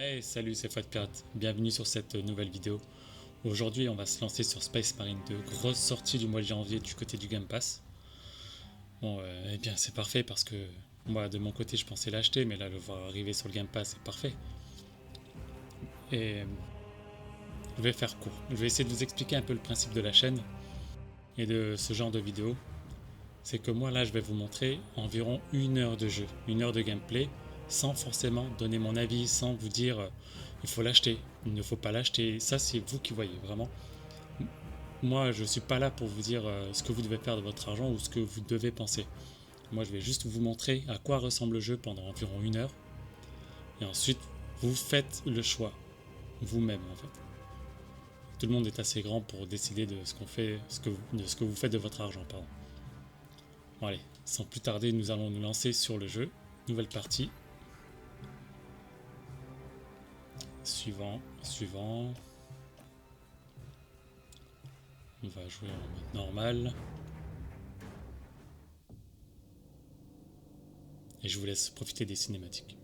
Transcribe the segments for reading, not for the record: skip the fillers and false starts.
Hey, salut, c'est Fouad Pirate. Bienvenue sur cette nouvelle vidéo. Aujourd'hui, on va se lancer sur Space Marine 2, grosse sortie du mois de janvier du côté du Game Pass. Bon, eh bien, c'est parfait parce que moi, de mon côté, je pensais l'acheter, mais là, le voir arriver sur le Game Pass, c'est parfait. Et je vais faire court. Je vais essayer de vous expliquer un peu le principe de la chaîne et de ce genre de vidéo. C'est que moi, là, je vais vous montrer environ une heure de jeu, une heure de gameplay, sans forcément donner mon avis, sans vous dire il faut l'acheter, il ne faut pas l'acheter. Ça, c'est vous qui voyez vraiment. Moi, je ne suis pas là pour vous dire ce que vous devez faire de votre argent ou ce que vous devez penser. Moi, je vais juste vous montrer à quoi ressemble le jeu pendant environ une heure. Et ensuite, vous faites le choix vous-même, en fait. Tout le monde est assez grand pour décider de ce qu'on fait, de ce que vous faites de votre argent, pardon. Bon, allez, sans plus tarder, nous allons nous lancer sur le jeu. Nouvelle partie. Suivant, suivant. On va jouer en mode normal. Et je vous laisse profiter des cinématiques.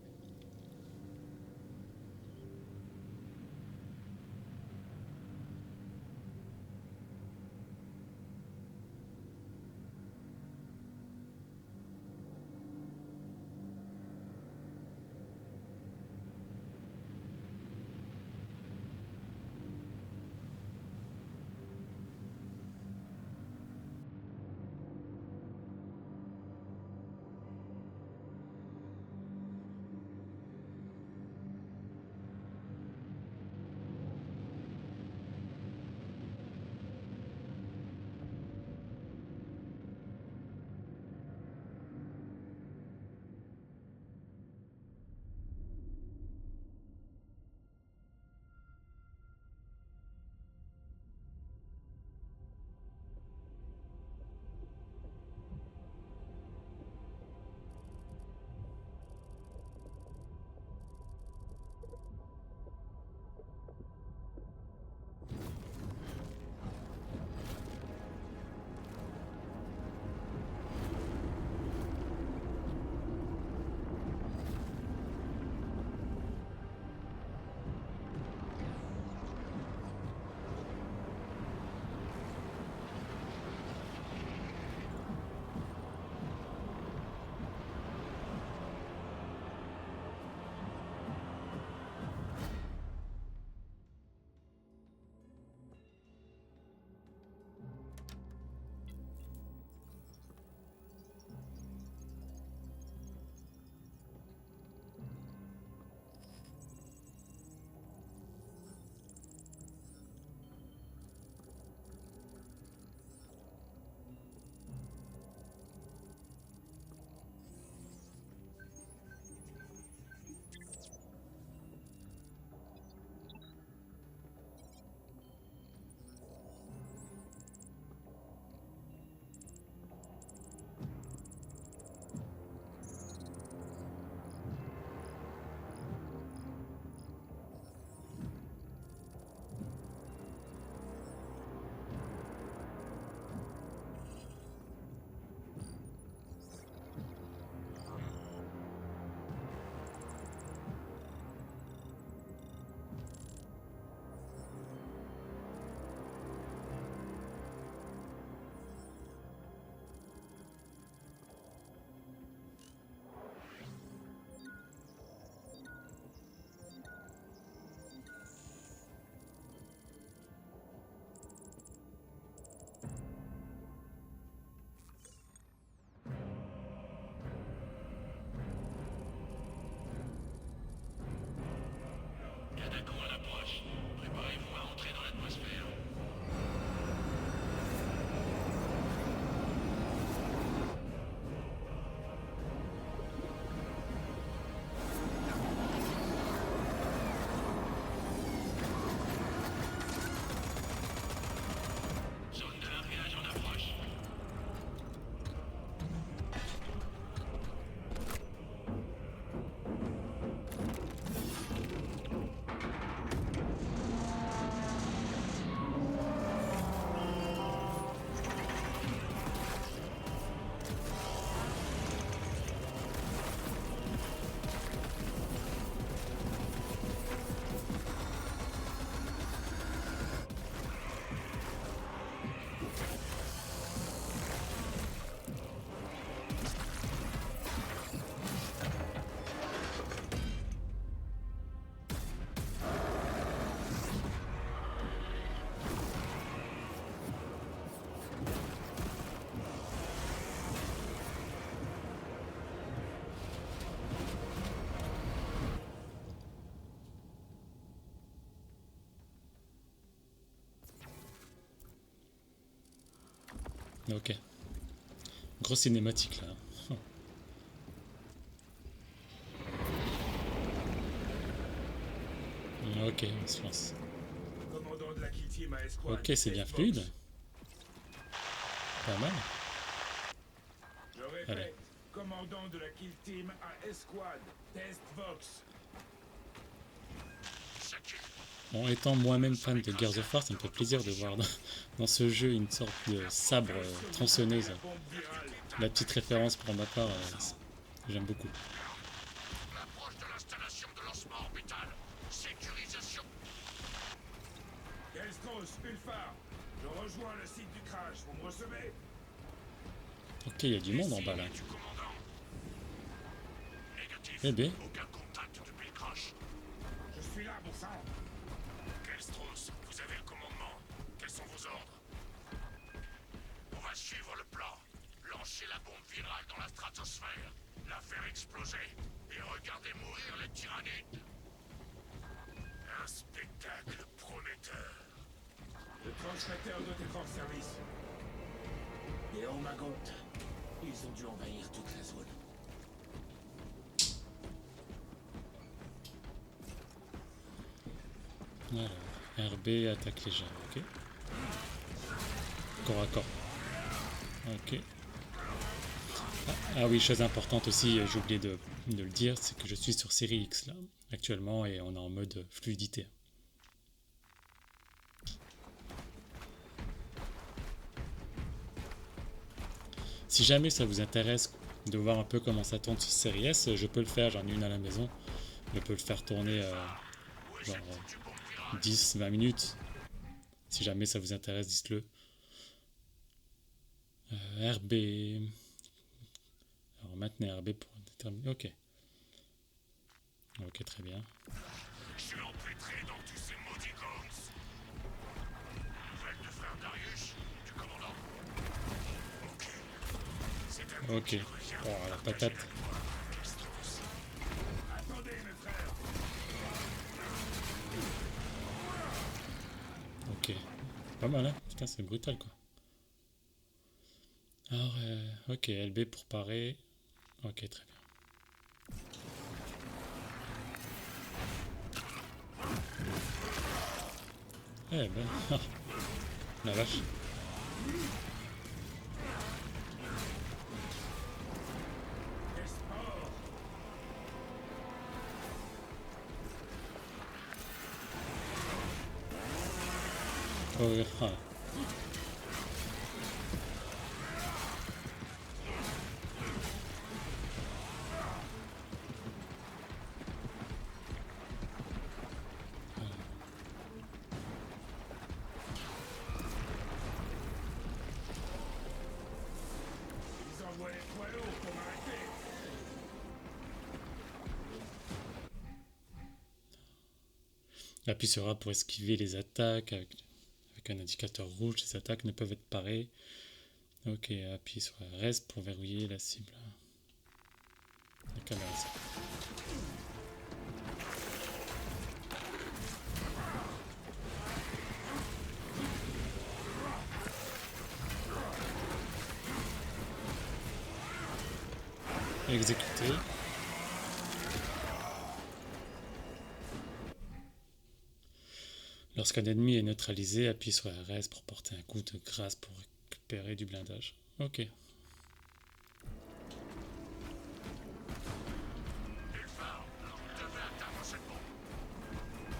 Ok. Grosse cinématique là. Ok, on se lance. Commandant de la Kill Team à Esquad. Ok, c'est bien fluide. Pas mal. Je répète, Allez. commandant de la Kill Team à Esquad. Test Vox. Bon, étant moi-même fan de Gears of War, ça me fait plaisir de voir dans ce jeu une sorte de sabre tronçonneuse. La bombe virale. La petite référence pour ma part, j'aime beaucoup. L'approche de l'installation de lancement orbital. Sécurisation. Kelstros, Ulfar. Je rejoins le site du crash. Vous me recevez? Ok, il y a du monde en bas là. Du commandant. Négatif. Eh ben, Aucun contact depuis le crash. Je suis là, bon sang. Kelstros, vous avez le commandement. Quels sont vos ordres? On va suivre le plan. Lancer la bombe virale dans la stratosphère. La faire exploser. Et regarder mourir les tyrannides. Un spectacle prometteur. Le transmetteur doit être en service. Et oh ma goutte, ils ont dû envahir toute la zone. alors, RB attaque légère, ok. Corps à corps. Ok. Ah oui, chose importante aussi, j'ai oublié de le dire, c'est que je suis sur série X là, actuellement, et on est en mode fluidité. Si jamais ça vous intéresse de voir un peu comment ça tourne sur série S, je peux le faire, j'en ai une à la maison. Je peux le faire tourner genre 10-20 minutes. Si jamais ça vous intéresse, dites-le. RB. Alors maintenez RB pour déterminer. Ok. Ok, très bien. Je suis empêtré dans tous ces maudits Goons. Nouvelle de frère Darius, du commandant. Ok. C'est un Ok. Oh, la patate. Kelstros. Attendez, mes frères. Ok. Pas mal, hein. Putain, c'est brutal, quoi. Alors, ok, LB pour parer. Ok, très bien. Eh ben, la vache. Esport. Oh, ah. Ils envoient les poids lourds pour m'arrêter. Appuie sur A pour esquiver les attaques. Avec un indicateur rouge, les attaques ne peuvent être parées. Ok, appuie sur RS pour verrouiller la cible. La caméra. Exécuter. Lorsqu'un ennemi est neutralisé, appuie sur RS pour porter un coup de grâce pour récupérer du blindage. Ok. Ulfar, vous devez atteindre cette bombe.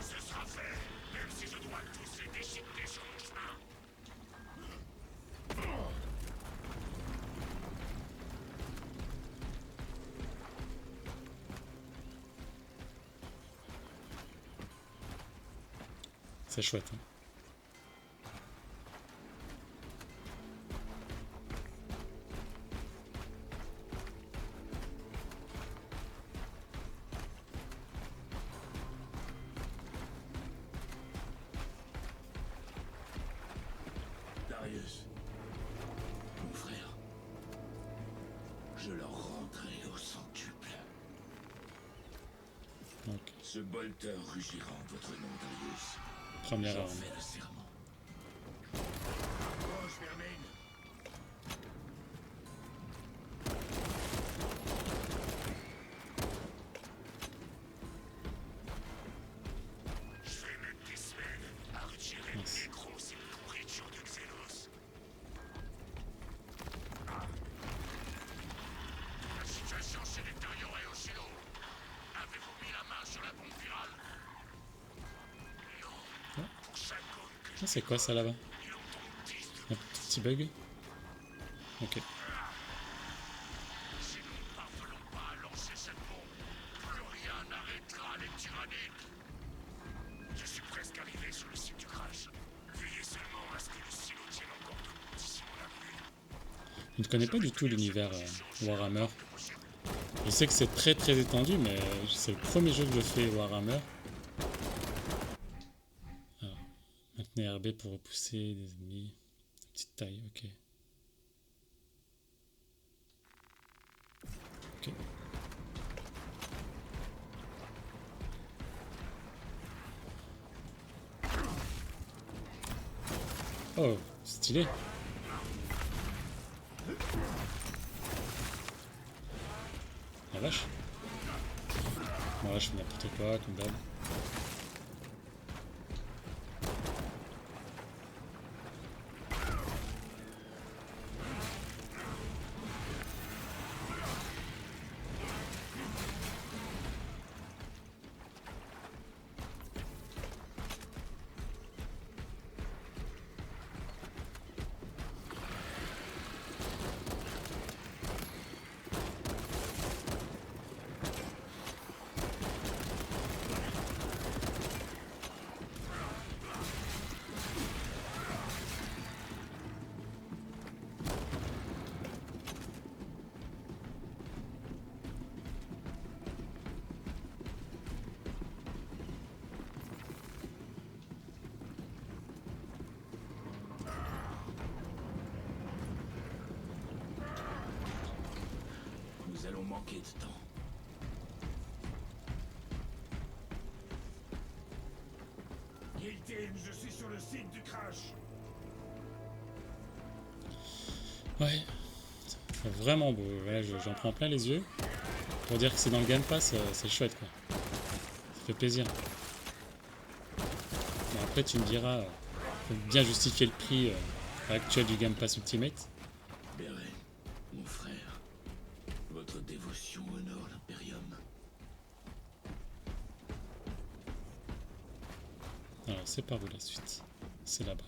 Ce sera fait, même si je dois tous les déchiqueter sur mon chemin. C'est chouette. Hein. Darius, mon frère, je leur rendrai au centuple. Donc, Ce bolter rugira en votre nom, Darius. première J'en arme. fais le serment. Approche, Vermine. Ah, c'est quoi ça là-bas? Un petit bug? Ok. Si nous ne parvenons pas à lancer cette bombe, plus rien n'arrêtera les tyranniques. Je suis presque arrivé sur le site du crash. Veillez seulement à ce que le silo tienne encore debout d'ici mon arrivée. Je ne connais pas du tout l'univers Warhammer. Je sais que c'est très très étendu, mais c'est le premier jeu que je fais Warhammer. Alors, maintenez RB pour repousser des ennemis. Petite taille, ok. Ok. Oh, stylé. La vache. Bon là je fais n'importe quoi comme d'hab. Nous allons manquer de temps. Guiltin, je suis sur le site du crash. Ouais. C'est vraiment beau. Là j'en prends plein les yeux. Pour dire que c'est dans le Game Pass, c'est chouette quoi. Ça fait plaisir. Bon, après tu me diras, faut bien justifier le prix actuel du Game Pass Ultimate. Beret, mon frère, votre dévotion honore l'Imperium. Alors c'est par où la suite? C'est là-bas.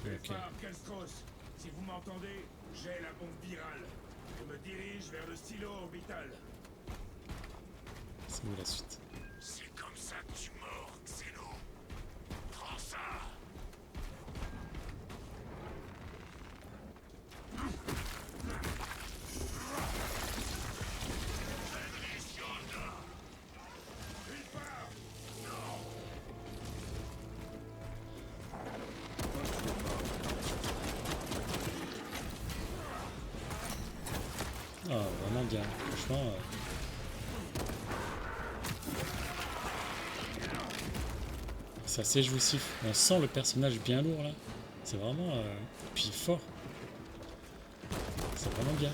Ok. Phare Kelstros, si vous m'entendez, j'ai la bombe virale. Je me dirige vers le silo orbital. C'est où la suite? C'est comme ça que tu mords, Xeno. Prends ça. Ah, vraiment bien. Franchement. C'est assez jouissif. On sent le personnage bien lourd là. C'est vraiment. Puis fort. C'est vraiment bien.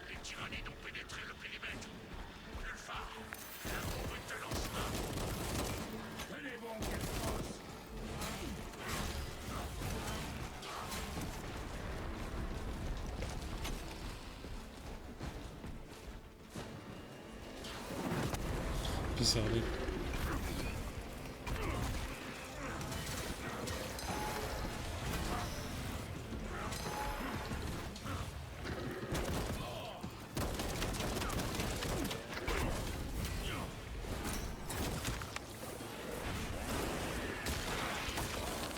Les tyrannides ont pénétré le périmètre. Le phare. La bombe est à lancement. Tenez bon, Kelstros. Puis servir.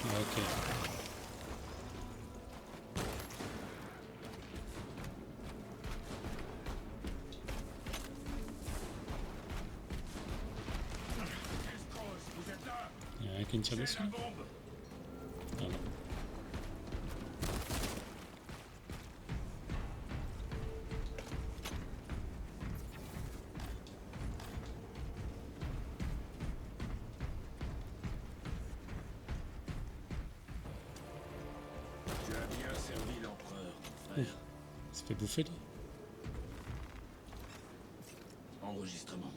Ok. Il me tire dessus. La bombe. Ah non. Tu as bien servi l'empereur, mon frère. Il se fait bouffer, lui. Enregistrement.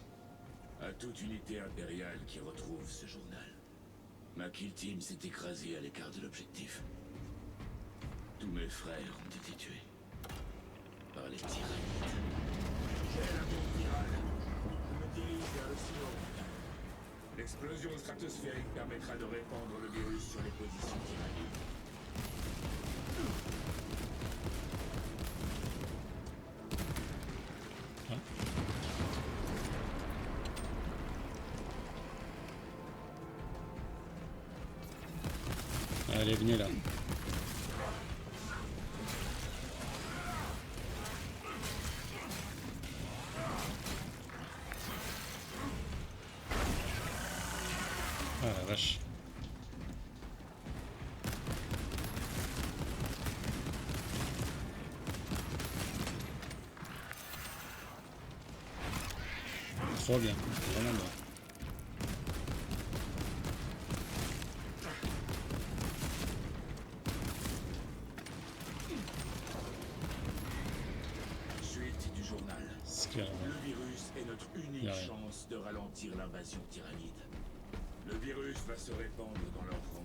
À toute unité impériale qui retrouve ce journal. Ma kill team s'est écrasée à l'écart de l'objectif. Tous mes frères ont été tués. Par les tyrannides. J'ai la bombe virale. Je me dirige vers le silo. L'explosion stratosphérique permettra de répandre le virus sur les positions tyrannides. Allez, venez là. Ah la vache. Trop bien, vraiment bien. Suite du journal. Ce qu'il y a là. Le virus est notre unique Y a rien. chance de ralentir l'invasion tyrannide. Le virus va se répandre dans leur rang.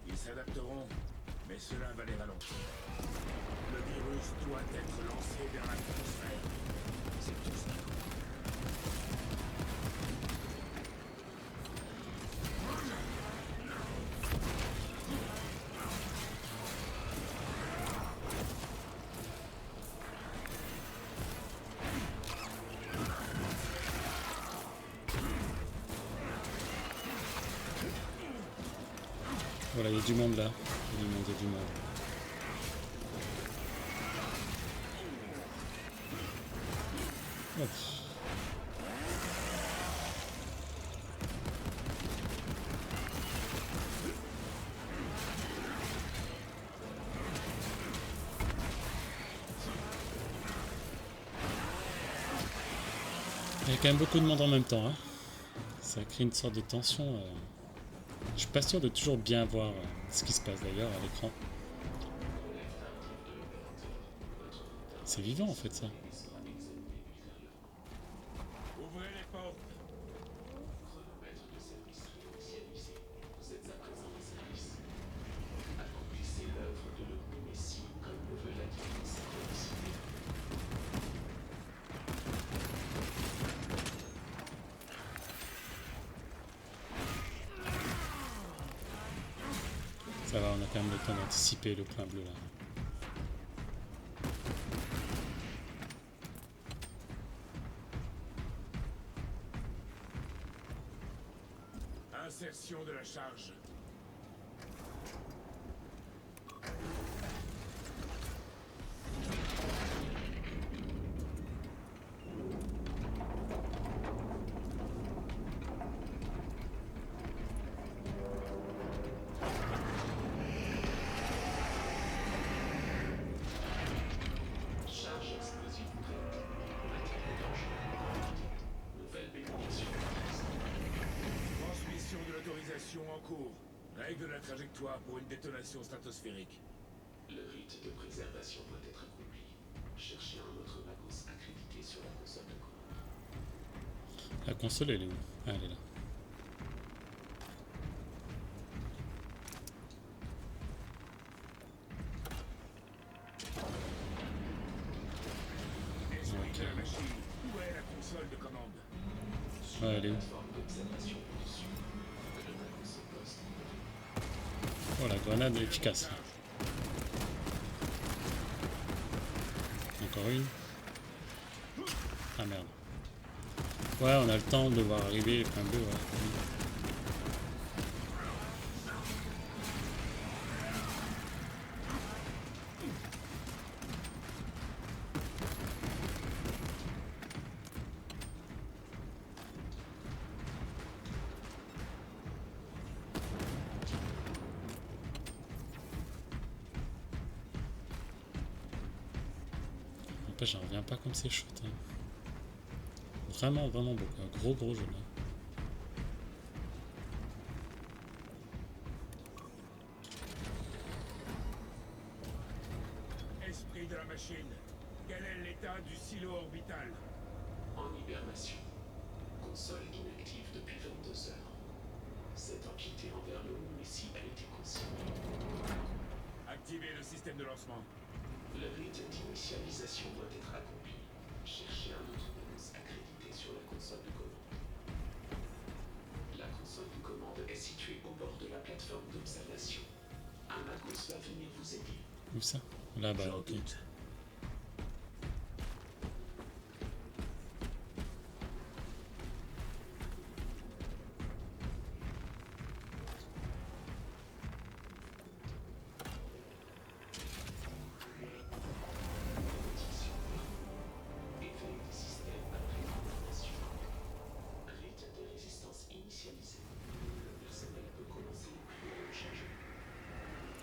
Ils s'adapteront, mais cela va les ralentir. Le virus doit être lancé vers la stratosphère. C'est tout ça. Voilà, il y a du monde là. Il y a du monde, il y a du monde. Hop. Il y a quand même beaucoup de monde en même temps, hein. Ça crée une sorte de tension. Je suis pas sûr de toujours bien voir ce qui se passe d'ailleurs à l'écran. C'est vivant en fait ça. Ouvrez les portes. Ça va, on a quand même le temps d'anticiper le point bleu là. Insertion de la charge. Charge explosive prête. Matériel dangereux. Nouvelle bénédiction. Transmission de l'autorisation en cours. Règle de la trajectoire pour une détonation stratosphérique. Le rite de préservation doit être accompli. Cherchez un autre magos accrédité sur la console de commande. La console elle est où? Ah, elle est là. Esprit de la machine. Où est la console de commande? Ouais, elle est où? Plateforme d'observation au-dessus. Le magos au poste. Oh la grenade est efficace. Encore une. Ah merde. Ouais, on a le temps de voir arriver le point bleu. Ouais. pas, j'en reviens pas comme c'est chouette. Hein. Vraiment, vraiment beau. Un gros jeu là. Esprit de la machine, quel est l'état du silo orbital? En hibernation. Console inactive depuis 22 heures. Cette entité envers le Messi a été consignée. Activez le système de lancement. Le rite d'initialisation doit être accompli. Cherchez un autre 11 accrédité sur la console de commande. La console de commande est située au bord de la plateforme d'observation. Un Magos va venir vous aider. Où ça? Là-bas, J'en ok. doute. Effet des systèmes après coordination. Rite de résistance initialisé. Le personnel peut commencer les plus gros changements.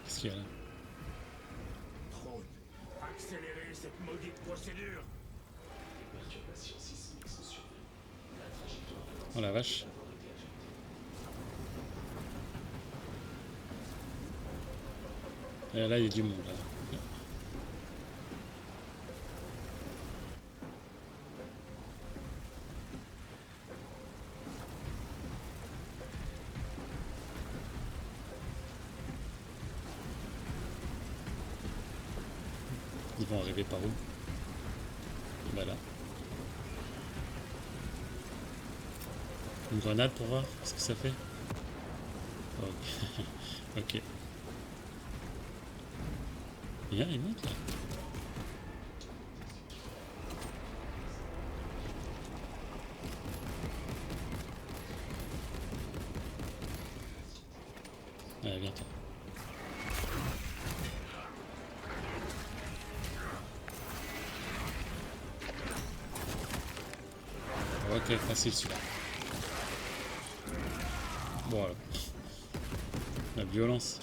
Qu'est-ce qu'il y a là? Drone, accélérez cette maudite procédure. Les perturbations sismiques sont survenues. La trajectoire de Oh la vache. l'avoir été affectée. Et là, il y a du monde là. Ils vont arriver par où? Bah là. Une grenade pour voir ce que ça fait. Ok. Ok. Bien, il monte là. Allez, viens toi. Ok, facile celui-là. Bon, alors. La violence.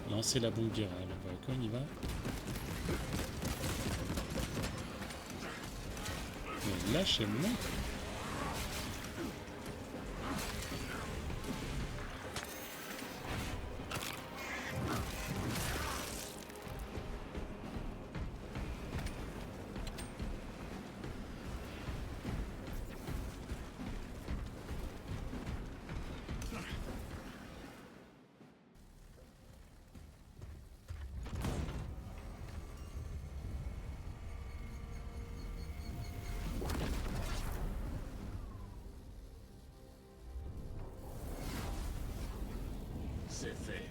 Lancer la bombe virale. Bah, ok, on y va. Mais lâchez-moi. C'est fait.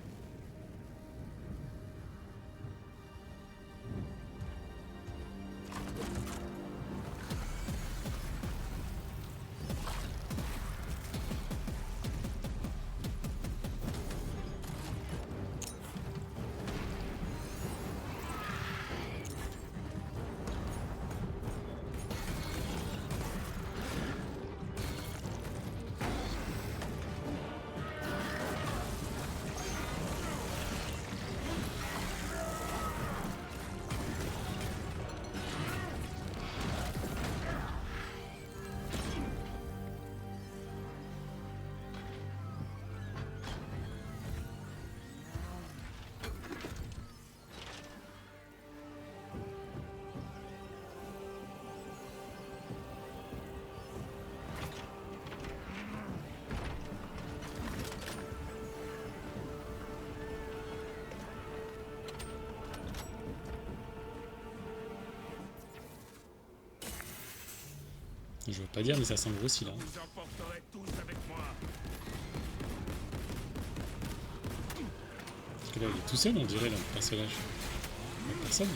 Je veux pas dire, mais ça semble aussi là. Vous emporterez tous avec moi. Parce que là, il est tout seul, on dirait, là, le personnage. Il y a personne.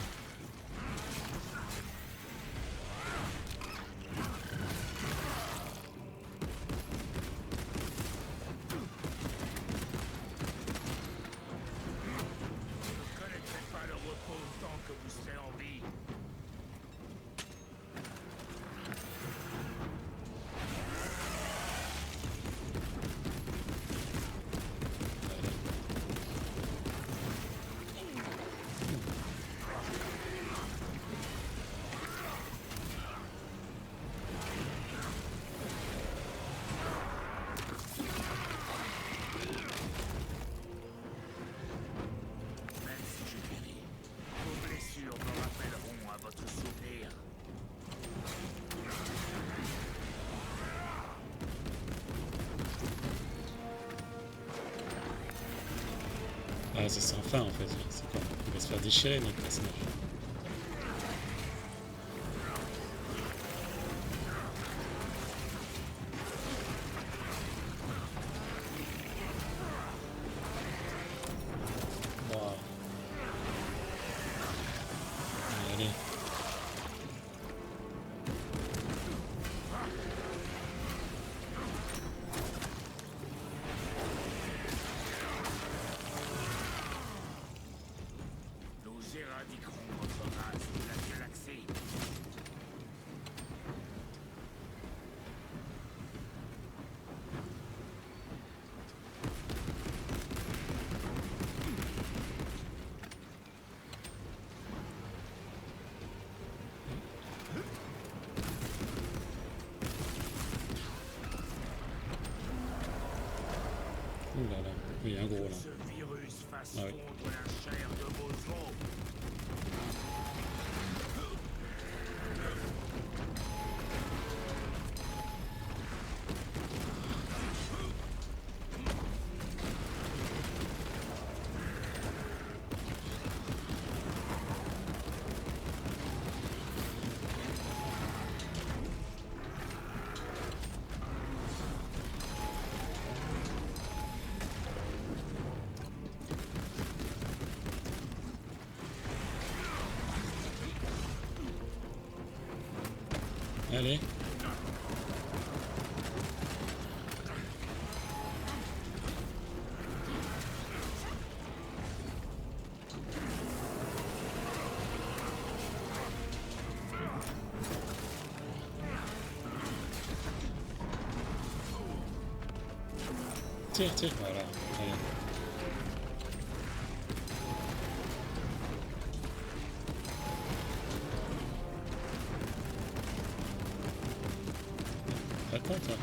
Ah, c'est sans fin en fait. C'est quoi? Il va se faire déchirer notre personnage. Wow. Allez. Nous éradiquerons votre race de la galaxie. Ouh là là. Oui, un gros là. Ce virus fasse Ah oui. fondre la chair de vos os. Allez. Tire, tire. Voilà. Allez. Attends, toi.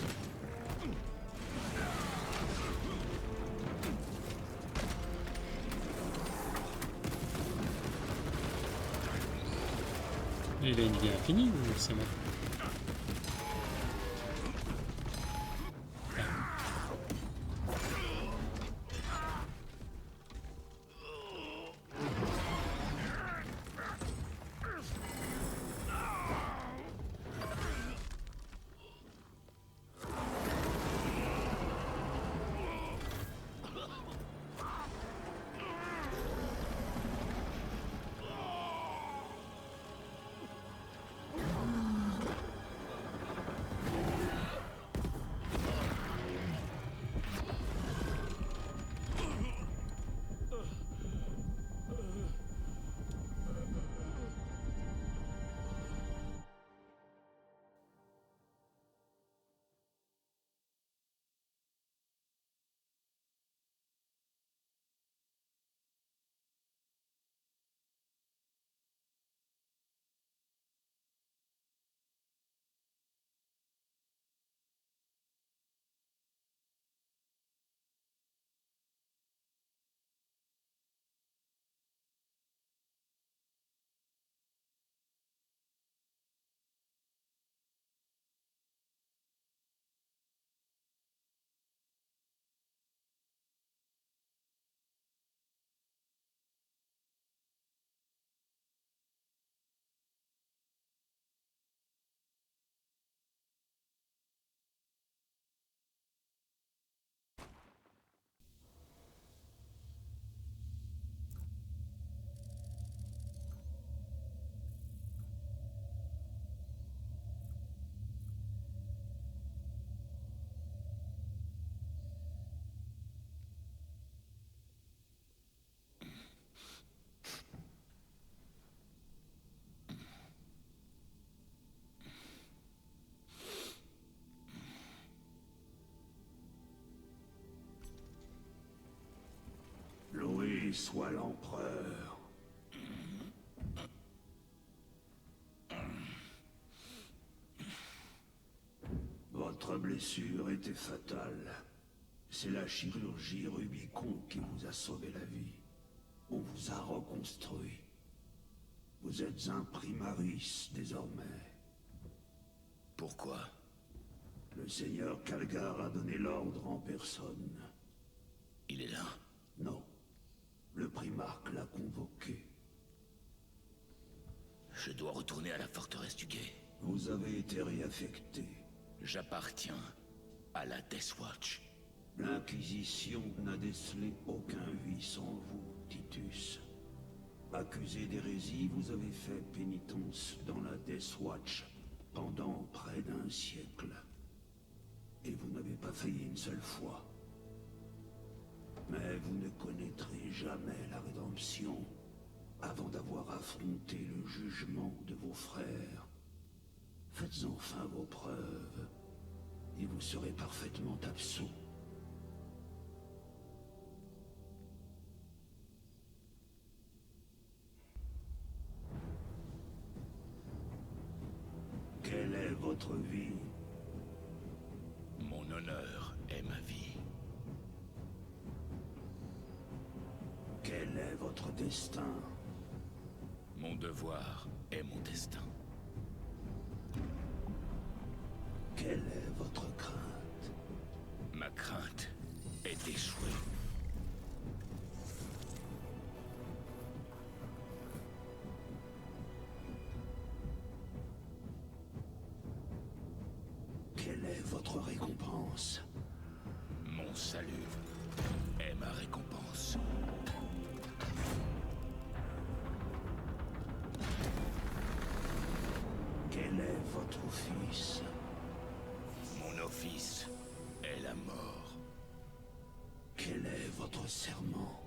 Il a une vie infinie ou c'est moi? Louis soit l'empereur. Votre blessure était fatale. C'est la chirurgie Rubicon qui vous a sauvé la vie. On vous a reconstruit. Vous êtes un primaris désormais. Pourquoi? Le seigneur Calgar a donné l'ordre en personne. Il est là. Non. dois retourner à la forteresse du Guet. Vous avez été réaffecté. J'appartiens à la Death Watch. L'Inquisition n'a décelé aucun vice en vous, Titus. Accusé d'hérésie, vous avez fait pénitence dans la Death Watch pendant près d'un siècle. Et vous n'avez pas failli une seule fois. Mais vous ne connaîtrez jamais la rédemption avant d'avoir affronté le jugement de vos frères. Faites enfin vos preuves, et vous serez parfaitement absous. Quelle est votre vie? Mon honneur est ma vie. Quel est votre destin? Mon devoir est mon destin. Quelle est votre crainte? Ma crainte est d'échouer. Quelle est votre récompense? Mon salut est ma récompense. Quel est votre office? Mon office est la mort. Quel est votre serment?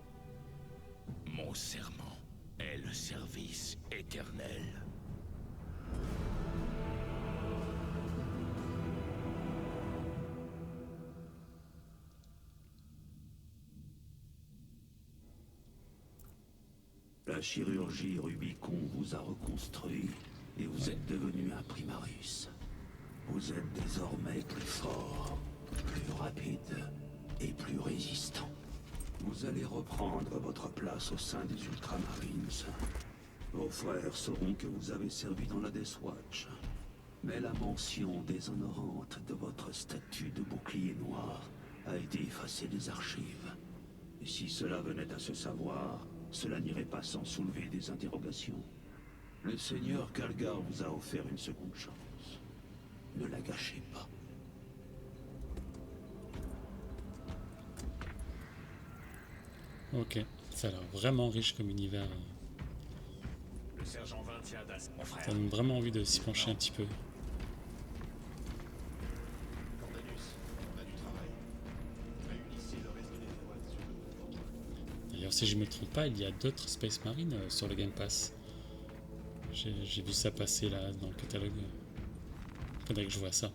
Mon serment est le service éternel. La chirurgie Rubicon vous a reconstruit et vous êtes devenu un Primarus. Vous êtes désormais plus fort, plus rapide et plus résistant. Vous allez reprendre votre place au sein des Ultramarines. Vos frères sauront que vous avez servi dans la Death Watch. Mais la mention déshonorante de votre statut de bouclier noir a été effacée des archives. Et si cela venait à se savoir, cela n'irait pas sans soulever des interrogations. Le Seigneur Calgar vous a offert une seconde chance. Ne la gâchez pas. Ok, ça a l'air vraiment riche comme univers. Le sergent 20 tient d'assaut, mon frère. Ça donne vraiment envie de s'y pencher un petit peu. Cornelius, on a du travail. Réunissez le reste des étoiles sur le porte. D'ailleurs, si je me trompe pas, il y a d'autres Space Marines sur le Game Pass. J'ai vu ça passer là dans le catalogue. Faudrait que je vois ça.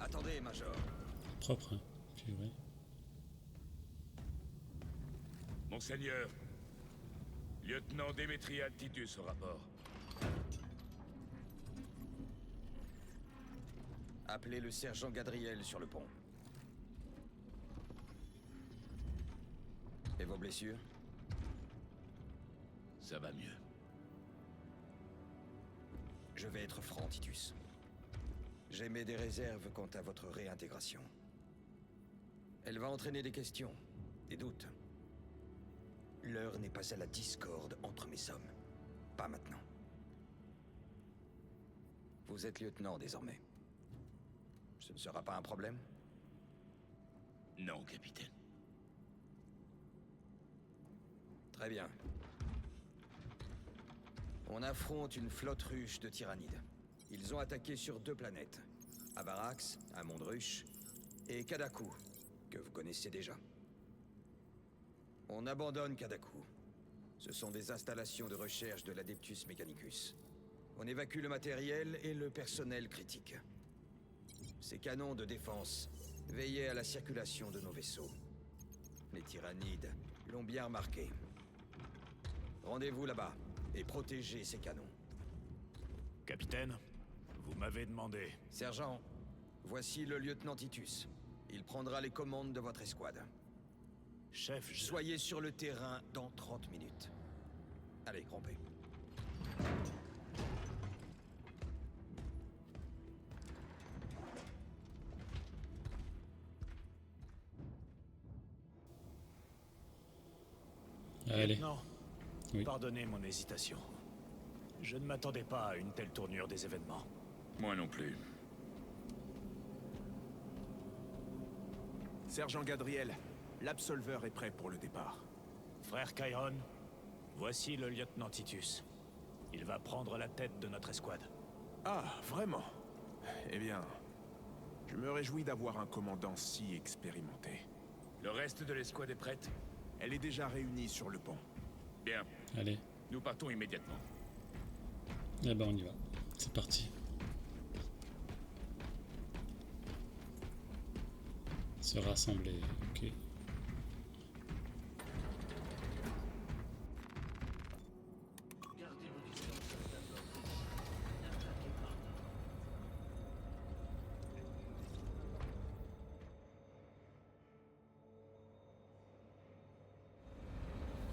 Attendez, Major. Propre, hein. Puis, ouais. Monseigneur, lieutenant Démétrial Titus au rapport. Appelez le sergent Gadriel sur le pont. Et vos blessures? Ça va mieux. Je vais être franc, Titus. J'émets des réserves quant à votre réintégration. Elle va entraîner des questions, des doutes. L'heure n'est pas à la discorde entre mes hommes. Pas maintenant. Vous êtes lieutenant désormais. Ce ne sera pas un problème? Non, capitaine. Très bien. On affronte une flotte ruche de tyrannides. Ils ont attaqué sur 2 planètes. Avarax, un monde ruche, et Kadaku, que vous connaissez déjà. On abandonne Kadaku. Ce sont des installations de recherche de l'Adeptus Mechanicus. On évacue le matériel et le personnel critique. Ces canons de défense veillaient à la circulation de nos vaisseaux. Les tyrannides l'ont bien remarqué. Rendez-vous là-bas et protégez ces canons. Capitaine, vous m'avez demandé. Sergent, Voici le lieutenant Titus. Il prendra les commandes de votre escouade. Chef, Soyez sur le terrain dans 30 minutes. Allez, grompez. Allez, Non. Oui. Pardonnez mon hésitation. Je ne m'attendais pas à une telle tournure des événements. Moi non plus. Sergent Gadriel, l'absolveur est prêt pour le départ. Frère Chiron, voici le lieutenant Titus. Il va prendre la tête de notre escouade. Ah, vraiment? Eh bien, je me réjouis d'avoir un commandant si expérimenté. Le reste de l'escouade est prête? Elle est déjà réunie sur le pont. Bien, allez. nous partons immédiatement. Eh ben on y va. C'est parti. Se rassembler, ok.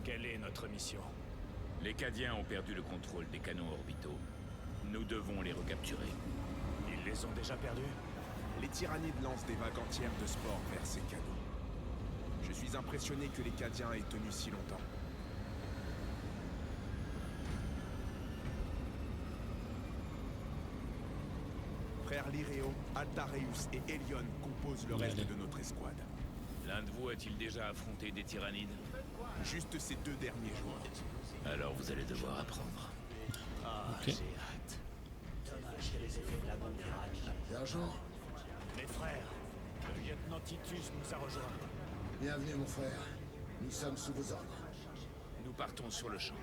Quelle est notre mission? Les Cadiens ont perdu le contrôle des canons orbitaux. Nous devons les recapturer. Ils les ont déjà perdus? Les tyrannides lancent des vagues entières de spores vers ces canons. Je suis impressionné que les Cadiens aient tenu si longtemps. Frères Lyreo, Altareus et Elion composent le reste de notre escouade. L'un de vous a-t-il déjà affronté des tyrannides? Juste ces 2 derniers jours. Alors vous allez devoir apprendre. Ah, Ok. j'ai hâte. Dommage que les effets de la bombe virale. Mes frères, le lieutenant Titus nous a rejoints. Bienvenue, mon frère. Nous sommes sous vos ordres. Nous partons sur le champ.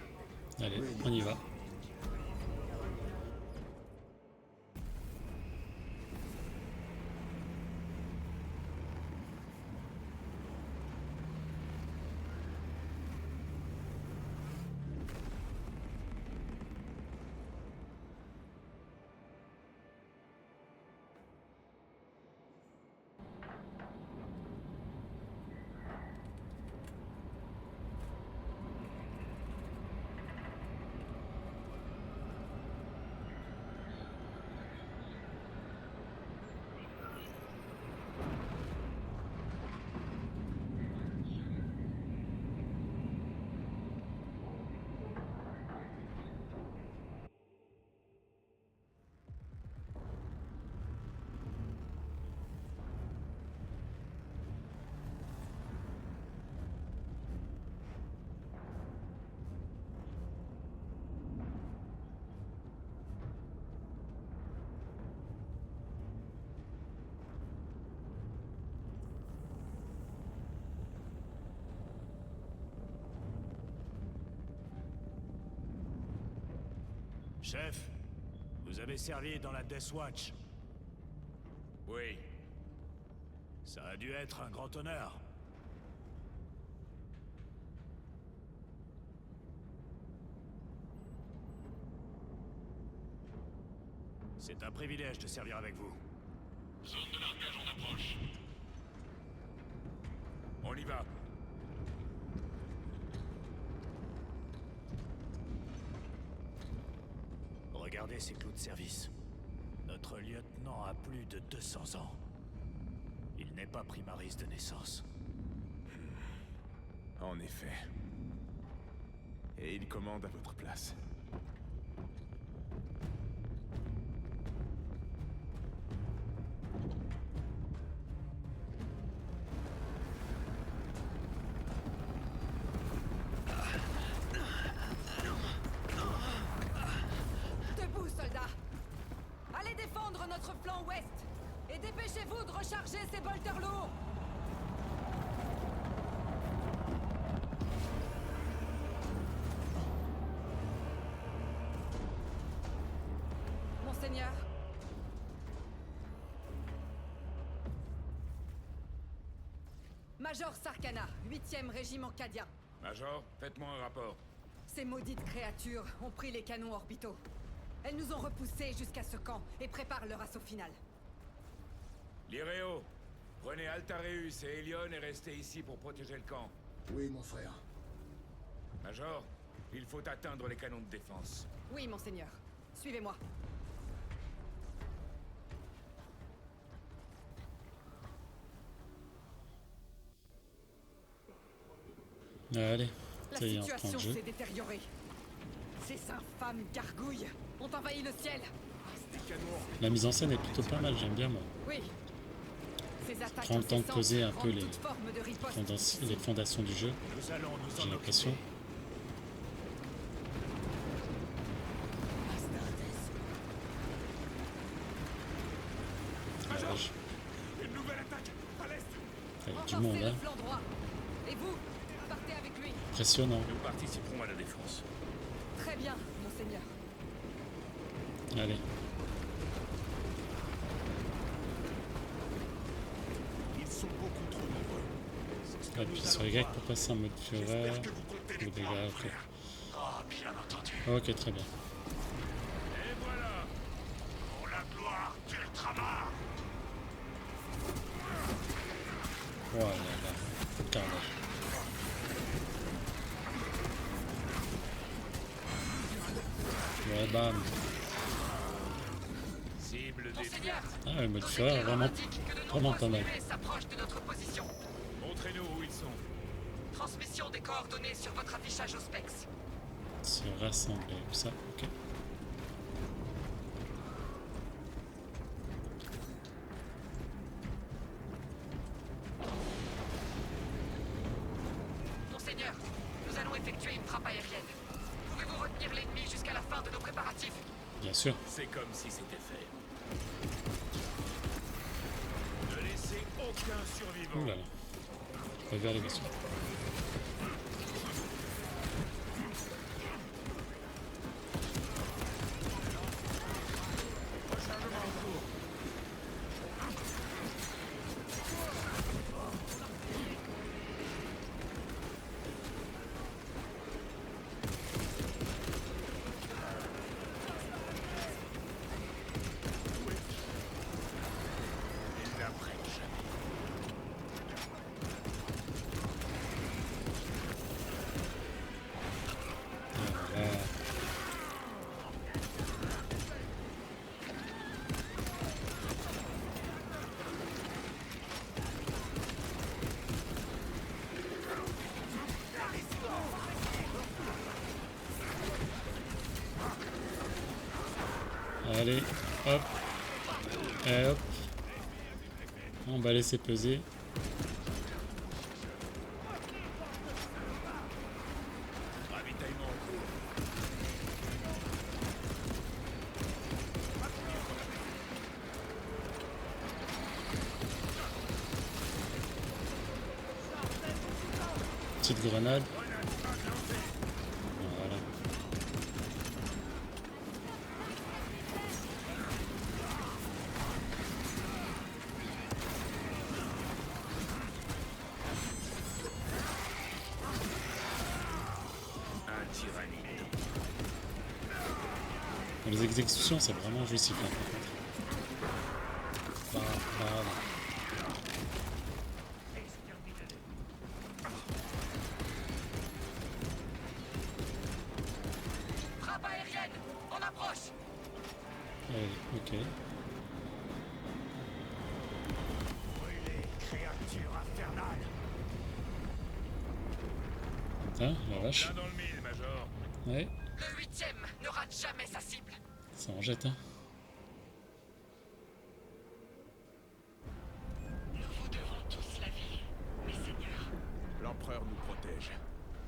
Allez, on y va. Chef, vous avez servi dans la Death Watch. Oui, Ça a dû être un grand honneur. C'est un privilège de servir avec vous. Zone de largage en approche. on y va. Regardez ces clous de service. Notre lieutenant a plus de 200 ans. Il n'est pas primariste de naissance. En effet. Et il commande à votre place. Debout, soldats! Allez défendre notre flanc ouest! Et dépêchez-vous de recharger ces bolters lourds! Monseigneur. Major Sarkana, 8e régiment Cadien. Major, faites-moi un rapport. Ces maudites créatures ont pris les canons orbitaux. Elles nous ont repoussés jusqu'à ce camp et préparent leur assaut final. Lireo, prenez Altareus et Elion et restez ici pour protéger le camp. Oui, mon frère. Major, il faut atteindre les canons de défense. Oui, monseigneur. Suivez-moi. Allez, La ça y est, on reprend situation le jeu. s'est détériorée. Ces infâmes gargouilles ont envahi le ciel. La mise en scène est plutôt pas mal, j'aime bien moi. Oui. Ces attaques Prends le temps de incessantes poser un peu rendent les, toute forme de riposte les fondations du jeu, Nous allons nous j'ai en l'impression. occuper. Voilà, Une nouvelle attaque à l'est. il y a du Renforcez monde, le hein. flanc droit. Et vous, partez avec lui. Impressionnant. Nous participerons à la défense. Très bien, monseigneur. Allez, Ils sont beaucoup trop nombreux. appuie sur Y pour passer en mode fureur. J'espère que vous comptez les Ou dégâts, prendre, ok. frère. Ah, bien entendu. Ok, très bien. Et voilà. Pour la gloire d'Ultramar. Oh là là, carnage. Ouais, bam. Cible des... Monseigneur, Ah, le mode fureur est vraiment pas mal. s'approchent de notre position. Montrez-nous où ils sont. Transmission des coordonnées sur votre affichage au Spex. Se rassembler, ça, ok. Monseigneur, nous allons effectuer une frappe aérienne. Pouvez-vous retenir l'ennemi jusqu'à la fin de nos préparatifs? Bien sûr. C'est comme si c'était fait. Ne laissez aucun survivant. Ouh là là. Regarde les vaisseaux. Ils n'apprennent jamais. Voilà. Allez, hop, et hop. On va laisser peser. Ravitaillement en cours. Petite grenade. Voilà. Un tyrannide. Les exécutions, c'est vraiment jouissif. Hein, par contre. Bam, Frappe aérienne, en approche. bam. Allez, ok. Brûlez, créatures infernales. Hein, la vache. Plein dans le mille, Major. Ouais, Le 8e ne rate jamais sa cible. ça en jette, hein. Nous vous devons tous la vie, messeigneurs. L'Empereur nous protège.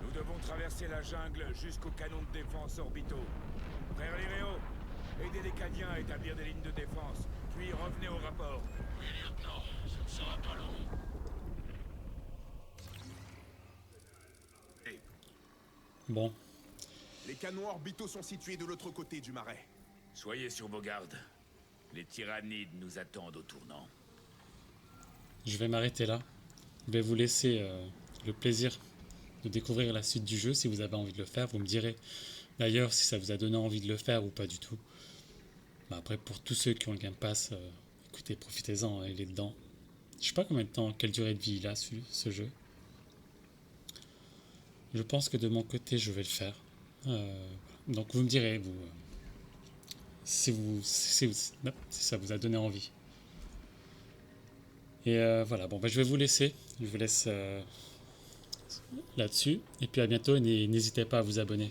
Nous devons traverser la jungle jusqu'aux canons de défense orbitaux. Frère Lireo, aidez les Cadiens à établir des lignes de défense, puis revenez au rapport. Oui, lieutenant, ça ne sera pas long. Bon, Les canons orbitaux sont situés de l'autre côté du marais. Soyez sur vos gardes. Les tyrannides nous attendent au tournant. je vais m'arrêter là. Je vais vous laisser le plaisir de découvrir la suite du jeu. Si vous avez envie de le faire, vous me direz d'ailleurs si ça vous a donné envie de le faire ou pas du tout. Bah, après, pour tous ceux qui ont le Game Pass, écoutez, profitez-en, hein, il est dedans. Je sais pas combien de temps, quelle durée de vie il a ce jeu. Je pense que de mon côté, je vais le faire. Donc vous me direz, vous, si ça vous a donné envie. Et voilà, bon, bah, je vais vous laisser. Je vous laisse là-dessus. Et puis à bientôt, et n'hésitez pas à vous abonner.